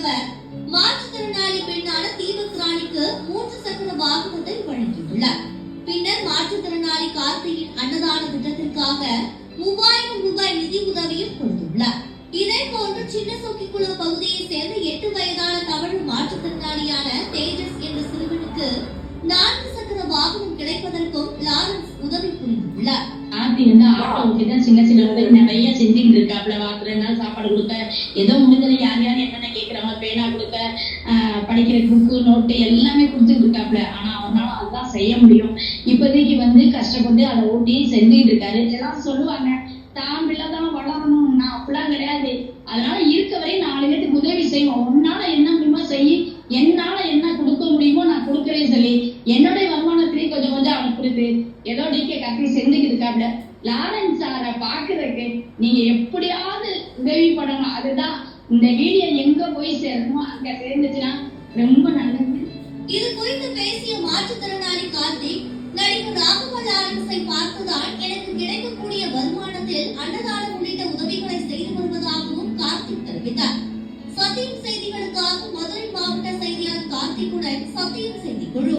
அவர் மாற்றுத்திறனாளி பெண்ணான தீபக் ராணிக்கு 3 சக்கர வாகனத்தை வழங்கியுள்ளார். பின்னர் மாற்றுத்திறனாளி கார்த்தியின் அன்னதான திட்டத்திற்காக 3000 ரூபாய் நிதி உதவியும் கொடுத்துள்ளார். இதே போன்று சின்ன சொக்கிக்குளம் பகுதியை சேர்ந்த 8 வயதான தமிழ் மாற்றுத்திறனாளியான தேஜஸ் என்ற சிறுவனுக்கு 4 சக்கர வாகனம் கிடைப்பதற்கும் லாரன்ஸ் உதவி புரிந்துள்ளார். ஆர்த்தி ஆட்டோ ஓட்டிதான் சின்ன சின்ன உதவி நிறைய செஞ்சுட்டு இருக்காப்ல. 2 நாள் சாப்பாடு கொடுக்க, ஏதோ முடிஞ்சது யார் யார் என்னென்ன கேட்கறாங்க, பேனா கொடுக்க, படிக்கிற புக்கு நோட்டு எல்லாமே கொடுத்துட்டு இருக்காப்ல. ஆனா அவனால அதுதான் செய்ய முடியும். இப்போதைக்கு கஷ்டப்பட்டு அதை ஓட்டி செஞ்சுட்டு இருக்காரு. எல்லாம் சொல்லுவாங்க தான் பிள்ளைதான் வளரணும், நான் அப்படிலாம் கிடையாது. அதனால இருக்க வரை 4 பேருக்கு உதவி செய்வோம். உன்னால என்ன முடியுமோ செய், என்னால என்ன கொடுக்க முடியுமோ நான் கொடுக்கறேன் சொல்லி என்னுடைய வருமானத்திலேயே கொஞ்சம் கொஞ்சம் அவனுக்கு கொடுத்து ஏதோ டிக்கே கட்டி செஞ்சுக்கிட்டு இருக்காப்ல. லாரன்ஸ் சாரை பாக்குறதுக்கு நீங்க எப்படியாவது உதவி பண்ணணும். அதுதான் இந்த வீடியோ எங்க போய் சேரணுமோ அங்க சேர்ந்துச்சுன்னா ரொம்ப நல்லது. இது குறித்து பேசிய மாற்றுத்திறனாளி கார்த்திக், நடிகர் ராகவ லாரன்ஸை பார்த்ததால் எனக்கு கிடைக்கக்கூடிய வருமானத்தில் அன்னதானம் உள்ளிட்ட உதவிகளை செய்து வருவதாகவும் கார்த்திக் தெரிவித்தார். சத்தியம் செய்திகளுக்காக மதுரை மாவட்ட செய்தியாளர் கார்த்திக்குடன் சத்தியம் செய்திக்குழு.